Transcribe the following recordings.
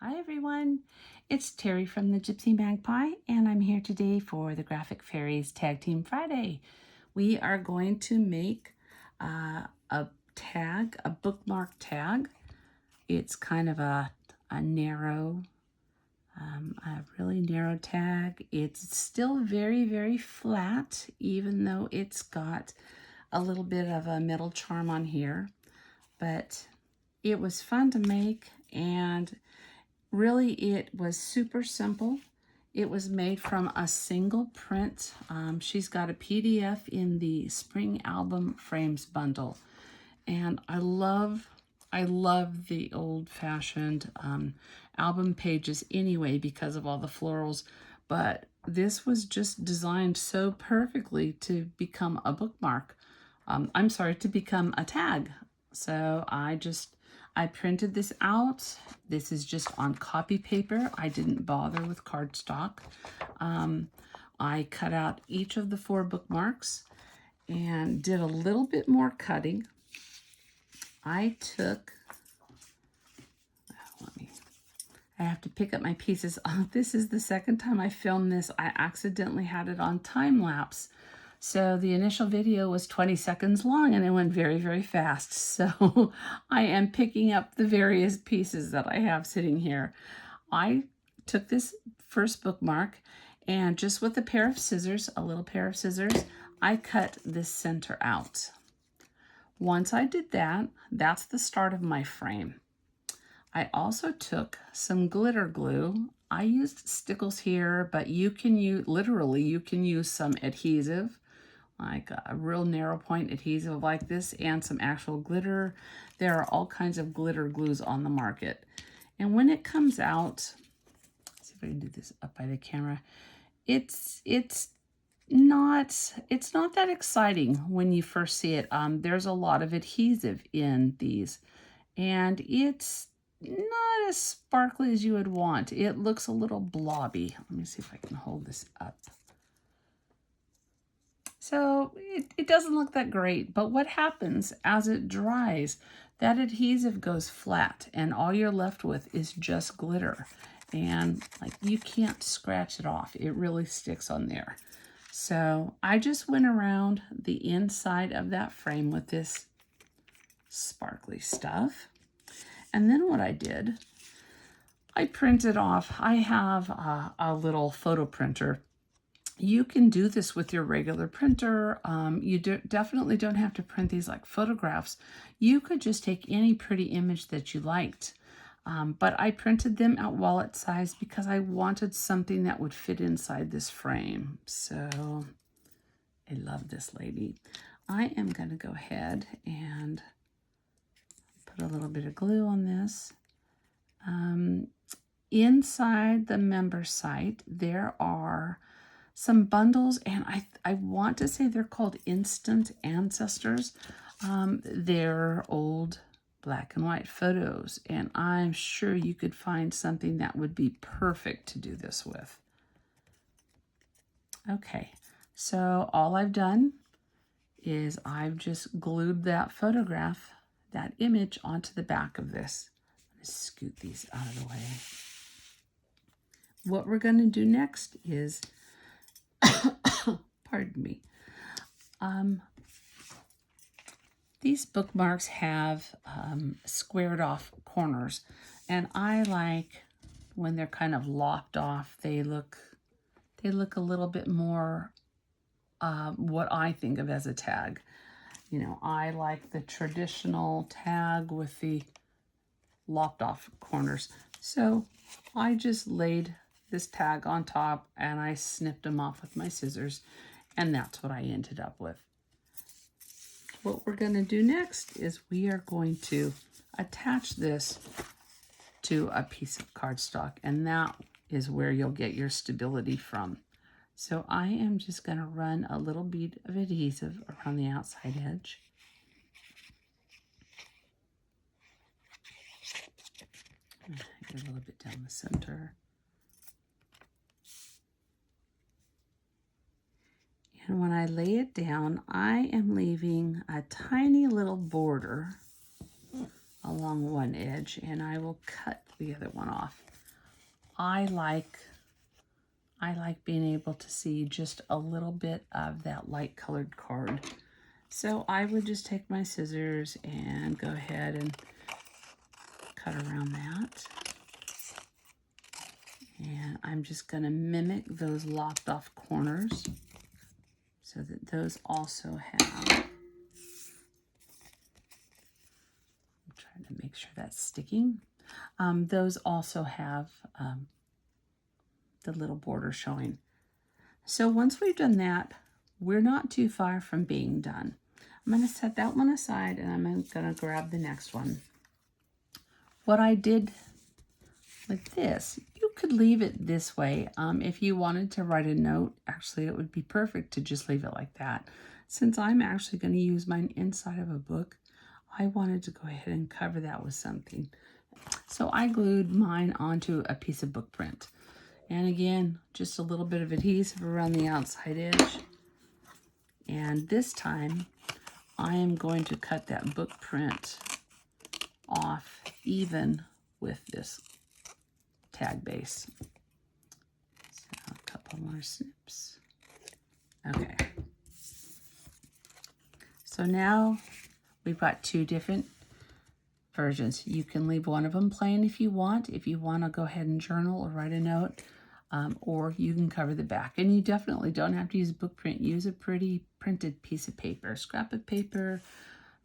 Hi everyone, it's Terry from the Gypsy Magpie, and I'm here today for the Graphic Fairies Tag Team Friday. We are going to make a tag, a bookmark tag. It's kind of a narrow, a really narrow tag. It's still very, very flat, even though it's got a little bit of a metal charm on here. But it was fun to make, and really, it was super simple. It was made from a single print. She's got a PDF in the Spring Album Frames bundle. And I love the old-fashioned album pages anyway because of all the florals. But this was just designed so perfectly to become a bookmark. I'm sorry, to become a tag. So I printed this out. This is just on copy paper. I didn't bother with cardstock. I cut out each of the 4 bookmarks and did a little bit more cutting. I have to pick up my pieces. This is the second time I filmed this. I accidentally had it on time lapse. So the initial video was 20 seconds long and it went very, very fast. So I am picking up the various pieces that I have sitting here. I took this first bookmark and just with a pair of scissors, a little pair of scissors, I cut this center out. Once I did that, that's the start of my frame. I also took some glitter glue. I used stickles here, but you can use, literally, you can use some adhesive, like a real narrow point adhesive like this, and some actual glitter. There are all kinds of glitter glues on the market. And when it comes out, let's see if I can do this up by the camera, it's not that exciting when you first see it. There's a lot of adhesive in these, and it's not as sparkly as you would want. It looks a little blobby. Let me see if I can hold this up. So it doesn't look that great, but what happens as it dries, that adhesive goes flat and all you're left with is just glitter. And like you can't scratch it off. It really sticks on there. So I just went around the inside of that frame with this sparkly stuff. And then what I did, I printed off, I have a little photo printer. You can do this with your regular printer. You definitely don't have to print these like photographs. You could just take any pretty image that you liked. But I printed them out wallet size because I wanted something that would fit inside this frame. So I love this lady. I am going to go ahead and put a little bit of glue on this. Inside the member site, there are some bundles, and I want to say they're called Instant Ancestors. They're old black and white photos, and I'm sure you could find something that would be perfect to do this with. Okay, so all I've done is I've just glued that photograph, that image, onto the back of this. Let's scoot these out of the way. What we're going to do next is, pardon me, these bookmarks have squared off corners, and I like when they're kind of lopped off. They look a little bit more what I think of as a tag. You know, I like the traditional tag with the lopped off corners. So I just laid this tag on top and I snipped them off with my scissors, and that's what I ended up with. What we're going to do next is we are going to attach this to a piece of cardstock, and that is where you'll get your stability from. So I am just going to run a little bead of adhesive around the outside edge. Get a little bit down the center. And when I lay it down, I am leaving a tiny little border along one edge, and I will cut the other one off. I like being able to see just a little bit of that light colored card. So I would just take my scissors and go ahead and cut around that. And I'm just going to mimic those locked off corners so that those also have, I'm trying to make sure that's sticking. Those also have the little border showing. So once we've done that, we're not too far from being done. I'm going to set that one aside and I'm going to grab the next one. What I did like this, you could leave it this way. If you wanted to write a note, actually it would be perfect to just leave it like that. Since I'm actually going to use mine inside of a book, I wanted to go ahead and cover that with something. So I glued mine onto a piece of book print. And again, just a little bit of adhesive around the outside edge. And this time, I am going to cut that book print off even with this tag base. So a couple more snips. Okay. So now we've got two different versions. You can leave one of them plain if you want to go ahead and journal or write a note, or you can cover the back. And you definitely don't have to use book print. Use a pretty printed piece of paper, scrap of paper,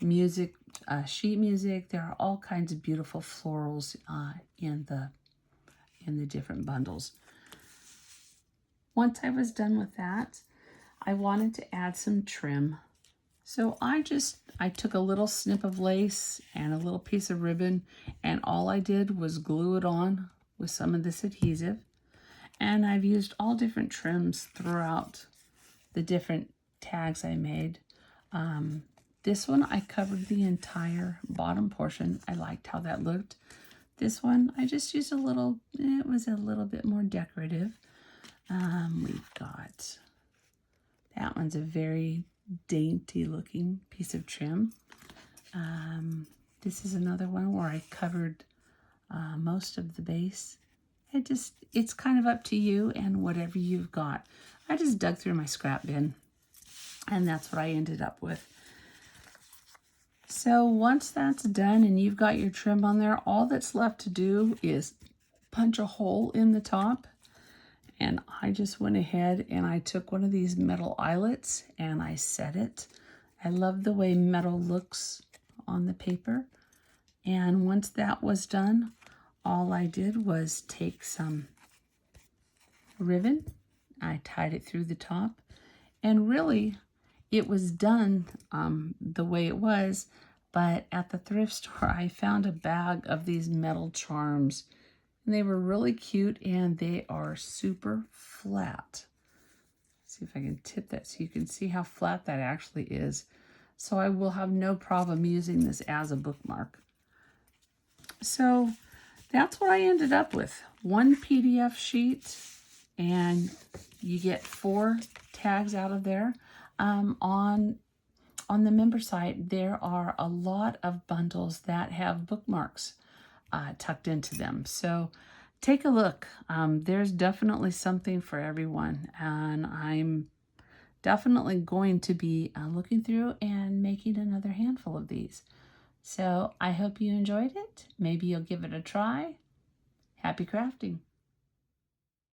music, sheet music. There are all kinds of beautiful florals in the different bundles. Once I was done with that, I wanted to add some trim. So I took a little snip of lace and a little piece of ribbon, and all I did was glue it on with some of this adhesive. And I've used all different trims throughout the different tags I made. This one, I covered the entire bottom portion. I liked how that looked. This one, I just used a little, it was a little bit more decorative. We've got, that one's a very dainty looking piece of trim. This is another one where I covered most of the base. It's kind of up to you and whatever you've got. I just dug through my scrap bin and that's what I ended up with. So once that's done and you've got your trim on there, all that's left to do is punch a hole in the top. And I just went ahead and I took one of these metal eyelets and I set it. I love the way metal looks on the paper. And once that was done, all I did was take some ribbon. I tied it through the top. And really, it was done the way it was. But at the thrift store, I found a bag of these metal charms. And they were really cute and they are super flat. Let's see if I can tip that so you can see how flat that actually is. So I will have no problem using this as a bookmark. So that's what I ended up with. One PDF sheet and you get 4 tags out of there. On the member site, there are a lot of bundles that have bookmarks tucked into them. So take a look. There's definitely something for everyone. And I'm definitely going to be looking through and making another handful of these. So I hope you enjoyed it. Maybe you'll give it a try. Happy crafting.